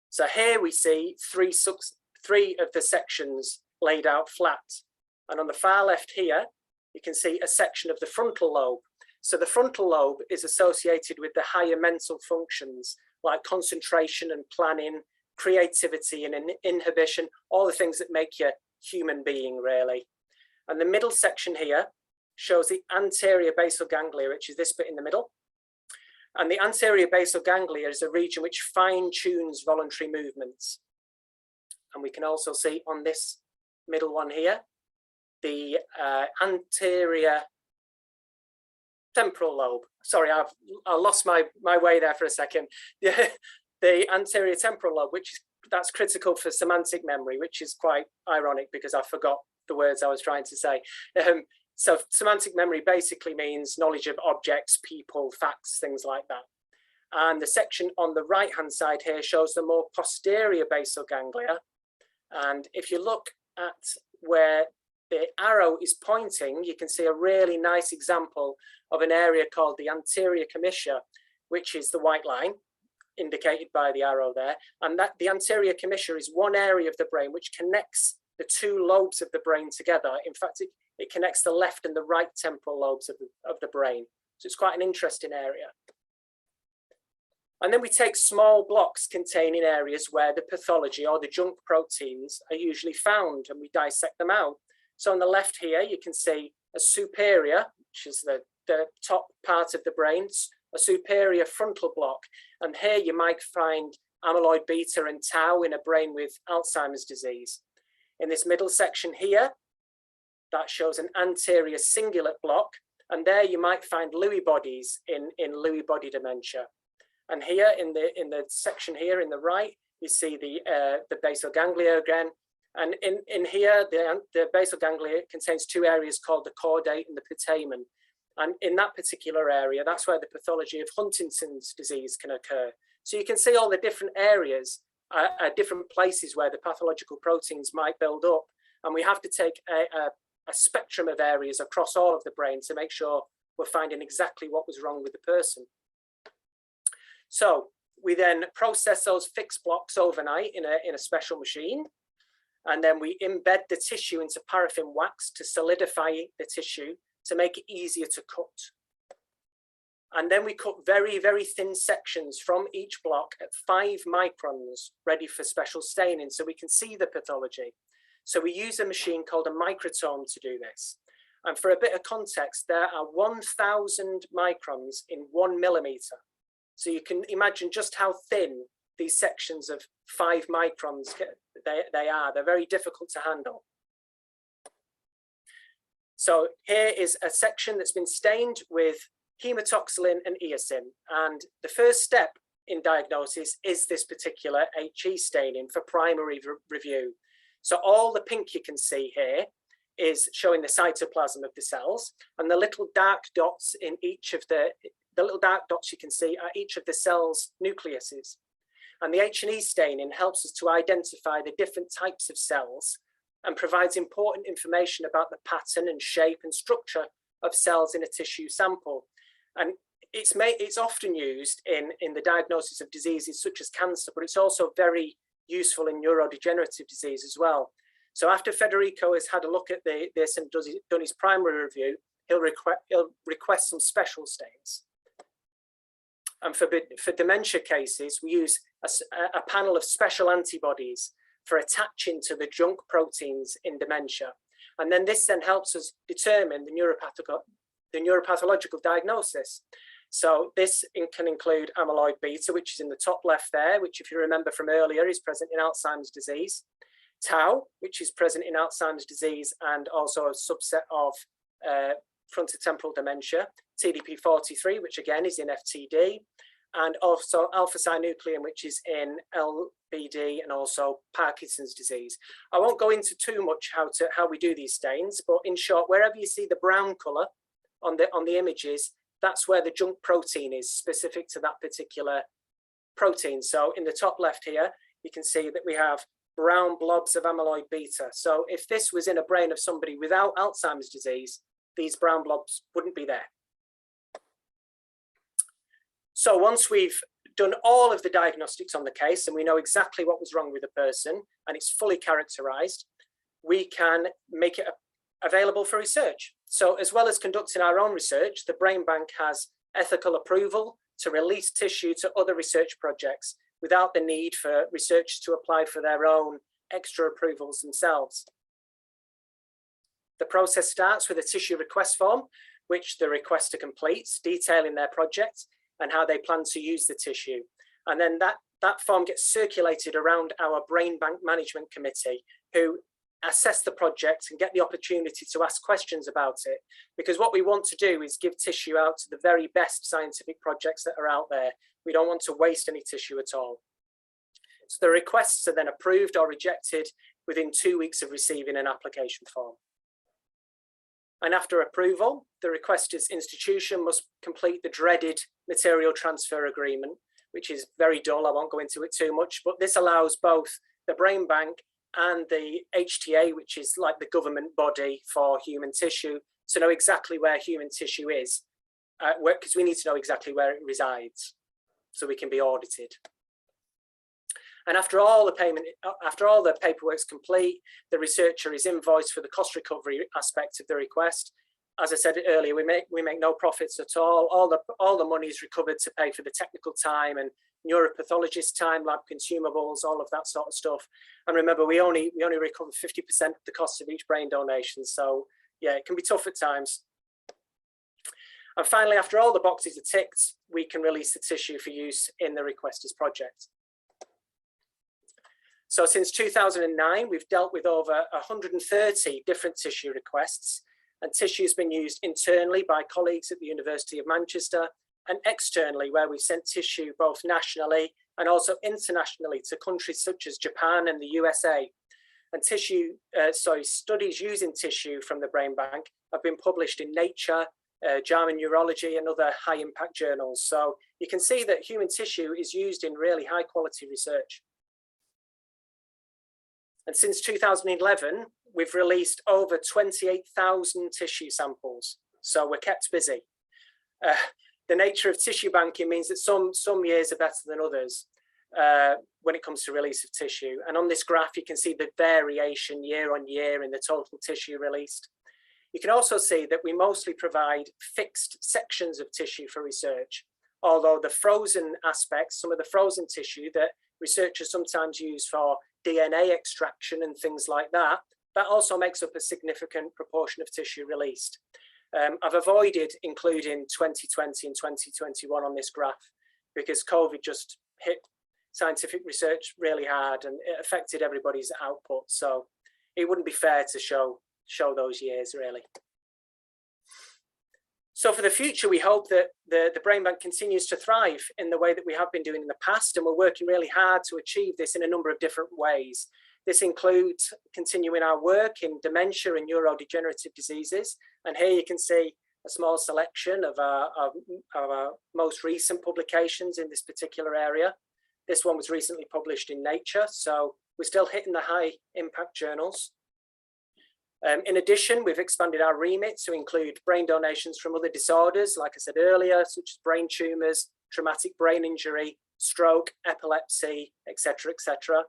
So here we see 3 of the sections laid out flat. And on the far left here, you can see a section of the frontal lobe. So the frontal lobe is associated with the higher mental functions like concentration and planning, creativity and inhibition, all the things that make you a human being, really. And the middle section here shows the anterior basal ganglia, which is this bit in the middle. And the anterior basal ganglia is a region which fine-tunes voluntary movements. And we can also see on this middle one here, the anterior temporal lobe. Sorry, I lost my way there for a second. The anterior temporal lobe, that's critical for semantic memory, which is quite ironic because I forgot the words I was trying to say. So semantic memory basically means knowledge of objects, people, facts, things like that. And the section on the right-hand side here shows the more posterior basal ganglia. And if you look at where the arrow is pointing, you can see a really nice example of an area called the anterior commissure, which is the white line indicated by the arrow there. And that the anterior commissure is one area of the brain which connects the two lobes of the brain together. In fact, it connects the left and the right temporal lobes of the brain. So it's quite an interesting area. And then we take small blocks containing areas where the pathology or the junk proteins are usually found, and we dissect them out. So on the left here, you can see a superior, which is the top part of the brain, a superior frontal block. And here you might find amyloid beta and tau in a brain with Alzheimer's disease. In this middle section here, that shows an anterior cingulate block. And there you might find Lewy bodies in Lewy body dementia. And here in the section here in the right, you see the basal ganglia again. And in here, the basal ganglia contains two areas called the caudate and the putamen. And in that particular area, that's where the pathology of Huntington's disease can occur. So you can see all the different areas, different places where the pathological proteins might build up. And we have to take a spectrum of areas across all of the brain to make sure we're finding exactly what was wrong with the person. So we then process those fixed blocks overnight in a special machine. And then we embed the tissue into paraffin wax to solidify the tissue to make it easier to cut. And then we cut very, very thin sections from each block at 5 microns, ready for special staining so we can see the pathology. So we use a machine called a microtome to do this. And for a bit of context, there are 1,000 microns in 1 millimeter. So you can imagine just how thin these sections of 5 microns they are. They're very difficult to handle. So here is a section that's been stained with hematoxylin and eosin. And the first step in diagnosis is this particular HE staining for primary review. So all the pink you can see here is showing the cytoplasm of the cells, and the little dark dots in each of the little dark dots you can see are each of the cells' nucleuses. And the H&E staining helps us to identify the different types of cells and provides important information about the pattern and shape and structure of cells in a tissue sample. And it's often used in the diagnosis of diseases such as cancer, but it's also very useful in neurodegenerative disease as well. So after Federico has had a look at this and done his primary review, he'll request some special stains. And for dementia cases, we use a panel of special antibodies for attaching to the junk proteins in dementia. And then this helps us determine the neuropathological diagnosis. So this can include amyloid beta, which is in the top left there, which if you remember from earlier is present in Alzheimer's disease. Tau, which is present in Alzheimer's disease and also a subset of frontotemporal dementia. TDP43, which again is in FTD. And also alpha-synuclein, which is in LBD and also Parkinson's disease. I won't go into too much how we do these stains, but in short, wherever you see the brown color on the images, that's where the junk protein is specific to that particular protein. So in the top left here, you can see that we have brown blobs of amyloid beta. So if this was in a brain of somebody without Alzheimer's disease, these brown blobs wouldn't be there. So once we've done all of the diagnostics on the case and we know exactly what was wrong with the person and it's fully characterized, we can make it available for research. So as well as conducting our own research, the Brain Bank has ethical approval to release tissue to other research projects without the need for researchers to apply for their own extra approvals themselves. The process starts with a tissue request form, which the requester completes, detailing their project and how they plan to use the tissue. And then that form gets circulated around our brain bank management committee, who assess the project and get the opportunity to ask questions about it. Because what we want to do is give tissue out to the very best scientific projects that are out there. We don't want to waste any tissue at all. So the requests are then approved or rejected within 2 weeks of receiving an application form. And after approval, the requester's institution must complete the dreaded material transfer agreement, which is very dull. I won't go into it too much, but this allows both the brain bank and the HTA, which is like the government body for human tissue, to know exactly where human tissue is, because we need to know exactly where it resides so we can be audited. And after all the paperwork's complete, the researcher is invoiced for the cost recovery aspect of the request. As I said earlier, we make no profits at all. All the money is recovered to pay for the technical time and neuropathologist time, lab consumables, all of that sort of stuff. And remember, we only recover 50% of the cost of each brain donation. So yeah, it can be tough at times. And finally, after all the boxes are ticked, we can release the tissue for use in the requester's project. So since 2009, we've dealt with over 130 different tissue requests, and tissue has been used internally by colleagues at the University of Manchester and externally, where we've sent tissue both nationally and also internationally to countries such as Japan and the USA. And studies using tissue from the brain bank have been published in Nature, JAMA Neurology and other high impact journals. So you can see that human tissue is used in really high quality research. And since 2011, we've released over 28,000 tissue samples. So we're kept busy. The nature of tissue banking means that some years are better than others when it comes to release of tissue. And on this graph, you can see the variation year on year in the total tissue released. You can also see that we mostly provide fixed sections of tissue for research, although the frozen aspects, some of the frozen tissue that researchers sometimes use for DNA extraction and things like that, that also makes up a significant proportion of tissue released. I've avoided including 2020 and 2021 on this graph because COVID just hit scientific research really hard and it affected everybody's output. So it wouldn't be fair to show those years really. So for the future, we hope that the brain bank continues to thrive in the way that we have been doing in the past, and we're working really hard to achieve this in a number of different ways. This includes continuing our work in dementia and neurodegenerative diseases. And here you can see a small selection of our most recent publications in this particular area. This one was recently published in Nature, so we're still hitting the high impact journals. In addition, we've expanded our remit to include brain donations from other disorders, like I said earlier, such as brain tumours, traumatic brain injury, stroke, epilepsy, etc., etc.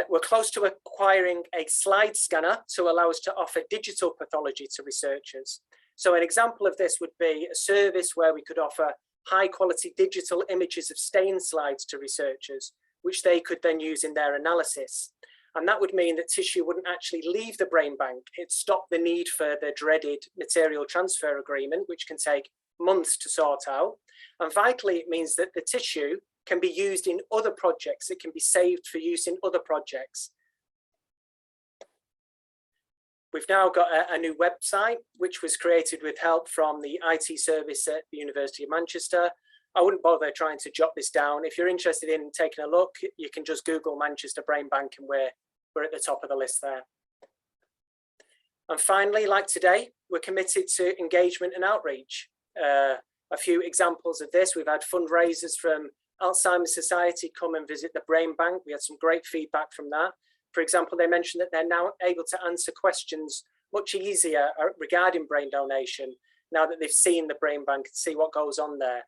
We're close to acquiring a slide scanner to allow us to offer digital pathology to researchers. So an example of this would be a service where we could offer high quality digital images of stain slides to researchers, which they could then use in their analysis. And that would mean that tissue wouldn't actually leave the brain bank. It stopped the need for the dreaded material transfer agreement, which can take months to sort out. And vitally, it means that the tissue can be used in other projects. It can be saved for use in other projects. We've now got a new website, which was created with help from the IT service at the University of Manchester. I wouldn't bother trying to jot this down. If you're interested in taking a look, you can just Google Manchester Brain Bank and we're at the top of the list there. And finally, like today, we're committed to engagement and outreach. A few examples of this, we've had fundraisers from Alzheimer's Society come and visit the Brain Bank. We had some great feedback from that. For example, they mentioned that they're now able to answer questions much easier regarding brain donation now that they've seen the Brain Bank and see what goes on there.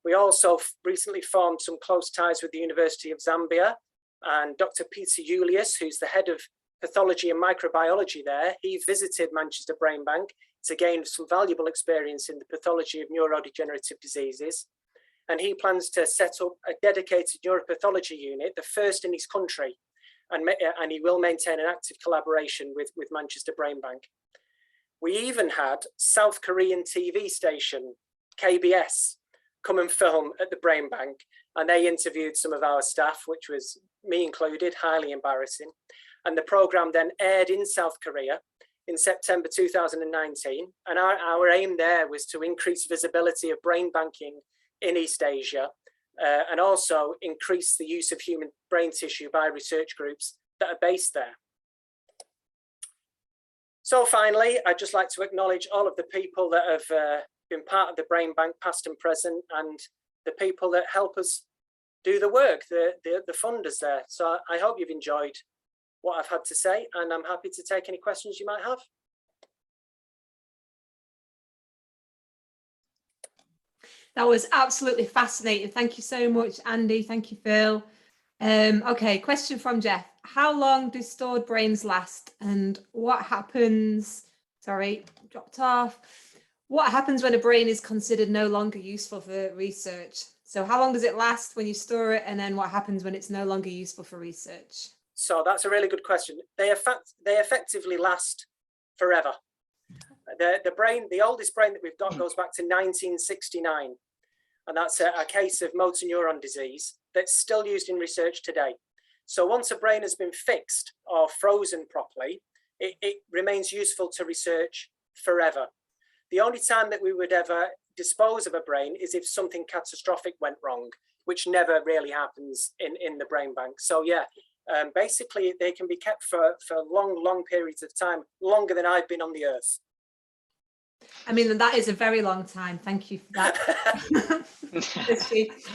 We also recently formed some close ties with the University of Zambia, and Dr. Peter Julius, who's the head of pathology and microbiology there, he visited Manchester Brain Bank to gain some valuable experience in the pathology of neurodegenerative diseases. And he plans to set up a dedicated neuropathology unit, the first in his country, and he will maintain an active collaboration with Manchester Brain Bank. We even had South Korean TV station, KBS, come and film at the Brain Bank, and they interviewed some of our staff, which was me included, highly embarrassing. And the programme then aired in South Korea in September 2019. And our aim there was to increase visibility of brain banking in East Asia, and also increase the use of human brain tissue by research groups that are based there. So finally, I'd just like to acknowledge all of the people that have been part of the Brain Bank, past and present, and the people that help us do the work, the funders there. So I hope you've enjoyed what I've had to say, and I'm happy to take any questions you might have. That was absolutely fascinating. Thank you so much, Andy. Thank you, Phil. Okay, question from Jeff. How long do stored brains last, and what happens, sorry, dropped off. What happens when a brain is considered no longer useful for research? So how long does it last when you store it, and then what happens when it's no longer useful for research? So that's a really good question. They effectively last forever. The oldest brain that we've got goes back to 1969. And that's a case of motor neuron disease that's still used in research today. So once a brain has been fixed or frozen properly, it remains useful to research forever. The only time that we would ever dispose of a brain is if something catastrophic went wrong, which never really happens in the brain bank. So yeah, basically they can be kept for long periods of time, longer than I've been on the earth. I mean, that is a very long time. Thank you for that.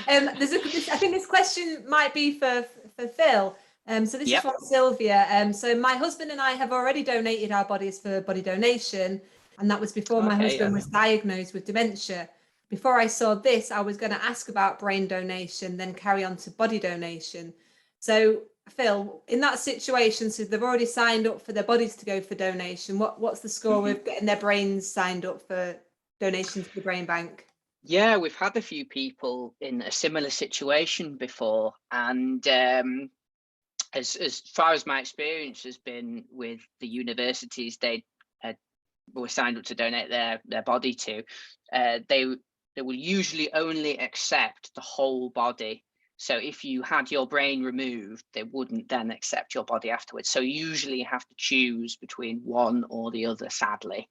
I think this question might be for Phil. So this is from Sylvia. So my husband and I have already donated our bodies for body donation, and that was before my husband was diagnosed with dementia. Before I saw this, I was going to ask about brain donation, then carry on to body donation. So Phil, in that situation, so they've already signed up for their bodies to go for donation. What's the score with getting their brains signed up for donation to the brain bank? Yeah, we've had a few people in a similar situation before, and as far as my experience has been with the universities they were signed up to donate their body to, they will usually only accept the whole body. So if you had your brain removed, they wouldn't then accept your body afterwards. So usually you have to choose between one or the other, sadly.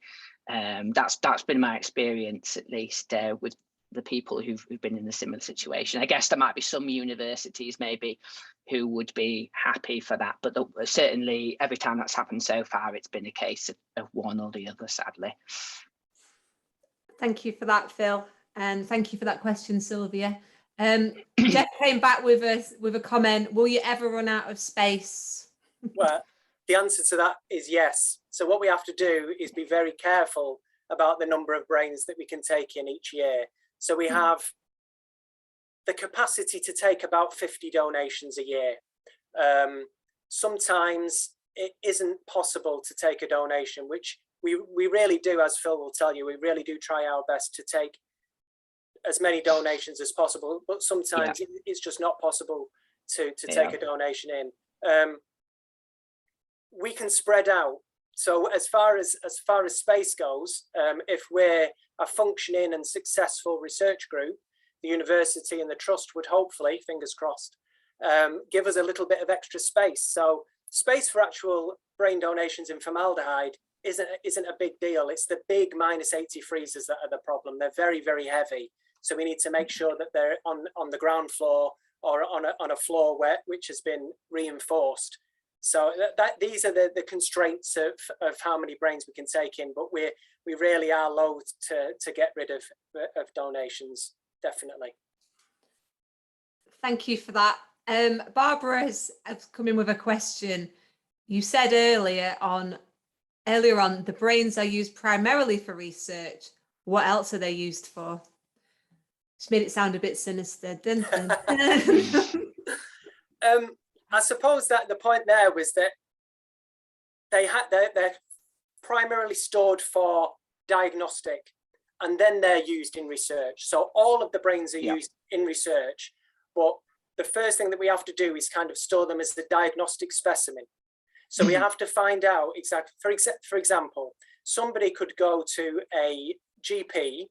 That's been my experience, at least, with the people who've been in a similar situation. I guess there might be some universities maybe who would be happy for that, but certainly every time that's happened so far, it's been a case of one or the other, sadly. Thank you for that, Phil. And thank you for that question, Sylvia. Jeff came back with a comment. Will you ever run out of space? Well, the answer to that is yes. So what we have to do is be very careful about the number of brains that we can take in each year. So we have the capacity to take about 50 donations a year. Sometimes it isn't possible to take a donation, which we really do, as Phil will tell you, we really do try our best to take as many donations as possible, but sometimes it's just not possible to take a donation in. We can spread out. So as far as space goes, if we're a functioning and successful research group, the university and the trust would hopefully, fingers crossed, give us a little bit of extra space. So space for actual brain donations in formaldehyde isn't a big deal. It's the big -80 freezers that are the problem. They're very, very heavy. So we need to make sure that they're on the ground floor or on a floor which has been reinforced. So these are the constraints of how many brains we can take in, but we really are loath to get rid of donations, definitely. Thank you for that. Barbara has come in with a question. You said earlier on the brains are used primarily for research. What else are they used for? Just made it sound a bit sinister, didn't it? I suppose that the point there was that they're primarily stored for diagnostic, and then they're used in research. So all of the brains are used in research, but the first thing that we have to do is kind of store them as the diagnostic specimen. So we have to find out exactly, for example, somebody could go to a GP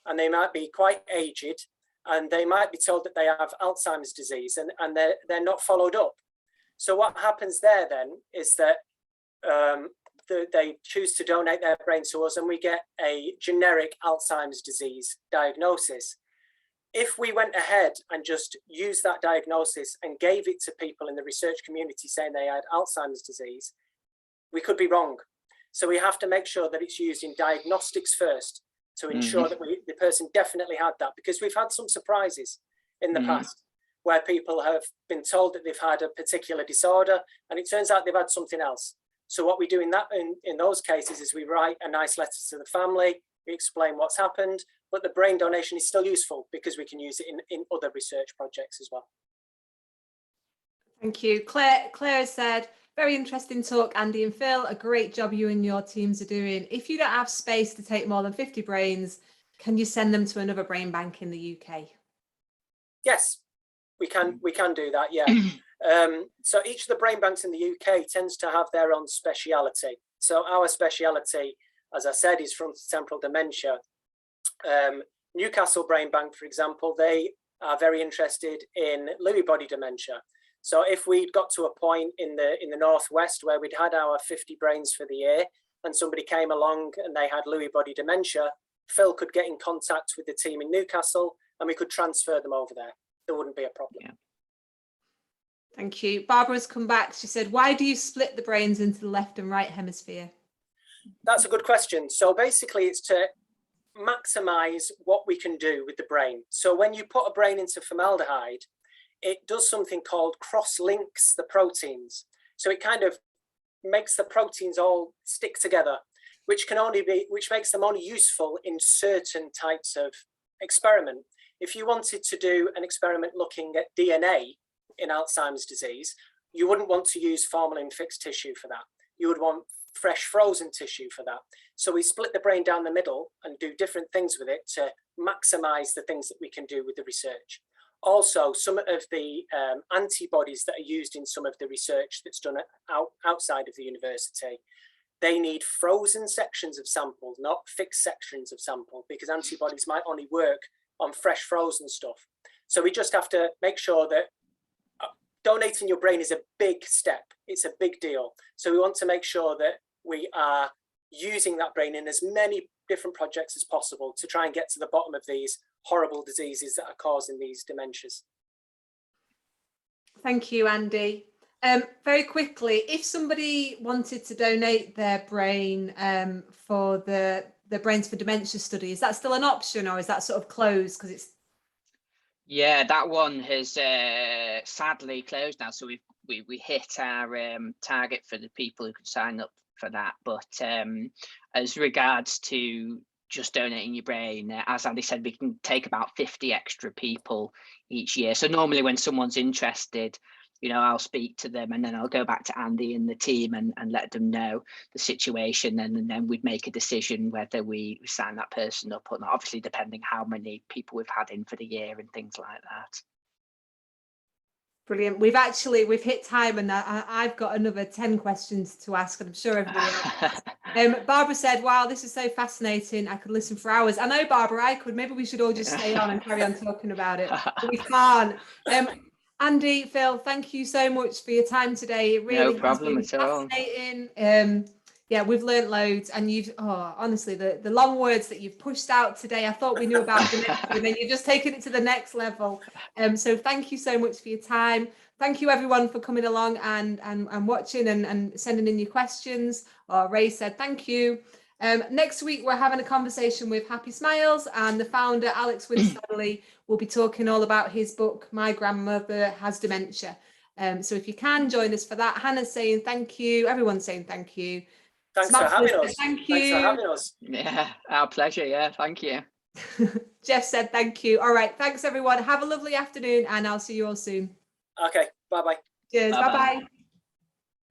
and they might be quite aged and they might be told that they have Alzheimer's disease, and they're not followed up. So what happens there then is that they choose to donate their brain to us, and we get a generic Alzheimer's disease diagnosis. If we went ahead and just used that diagnosis and gave it to people in the research community saying they had Alzheimer's disease, we could be wrong. So we have to make sure that it's used in diagnostics first to ensure that the person definitely had that, because we've had some surprises in the past where people have been told that they've had a particular disorder and it turns out they've had something else. So what we do in those cases is we write a nice letter to the family, we explain what's happened, but the brain donation is still useful because we can use it in other research projects as well. Thank you. Claire has said, very interesting talk, Andy and Phil. A great job you and your teams are doing. If you don't have space to take more than 50 brains, can you send them to another brain bank in the UK? Yes, we can do that, yeah. So each of the brain banks in the UK tends to have their own speciality. So our speciality, as I said, is frontotemporal dementia. Newcastle Brain Bank, for example, they are very interested in Lewy body dementia. So if we'd got to a point in the northwest where we'd had our 50 brains for the year and somebody came along and they had Lewy body dementia, Phil could get in contact with the team in Newcastle and we could transfer them over there. There wouldn't be a problem. Yeah. Thank you. Barbara's come back. She said, why do you split the brains into the left and right hemisphere? That's a good question. So basically it's to maximize what we can do with the brain. So when you put a brain into formaldehyde, it does something called cross-links the proteins. So it kind of makes the proteins all stick together, which makes them only useful in certain types of experiment. If you wanted to do an experiment looking at DNA in Alzheimer's disease, you wouldn't want to use formalin fixed tissue for that. You would want fresh frozen tissue for that. So we split the brain down the middle and do different things with it to maximize the things that we can do with the research. Also, some of the antibodies that are used in some of the research that's done outside of the university, they need frozen sections of samples, not fixed sections of sample, because antibodies might only work on fresh frozen stuff. So we just have to make sure that donating your brain is a big step. It's a big deal. So we want to make sure that we are using that brain in as many different projects as possible to try and get to the bottom of these horrible diseases that are causing these dementias. Thank you, Andy. Very quickly, if somebody wanted to donate their brain for the Brains for Dementia study, is that still an option or is that sort of closed because it's? Yeah, that one has sadly closed now. So we hit our target for the people who could sign up for that. But as regards to just donating your brain, as Andy said, we can take about 50 extra people each year. So normally when someone's interested, you know, I'll speak to them and then I'll go back to Andy and the team and let them know the situation, and then we'd make a decision whether we sign that person up or not, obviously depending how many people we've had in for the year and things like that. Brilliant. We've hit time and I've got another 10 questions to ask, and I'm sure everybody else. Barbara said, wow, this is so fascinating. I could listen for hours. I know, Barbara, I could. Maybe we should all just stay on and carry on talking about it. But we can't. Andy, Phil, thank you so much for your time today. It really has been fascinating. Yeah, we've learned loads, and honestly, the long words that you've pushed out today, I thought we knew about dementia, and then you've just taken it to the next level. So thank you so much for your time. Thank you everyone for coming along and watching and sending in your questions. Ray said thank you. Next week, we're having a conversation with Happy Smiles, and the founder, Alex Winstanley, will be talking all about his book, My Grandmother Has Dementia. So if you can join us for that. Hannah's saying thank you. Everyone's saying thank you. Thanks for having us. Thank you. Thanks for having us. Yeah, our pleasure. Yeah, thank you. Jeff said thank you. All right. Thanks, everyone. Have a lovely afternoon, and I'll see you all soon. Okay. Bye-bye. Cheers. Bye-bye.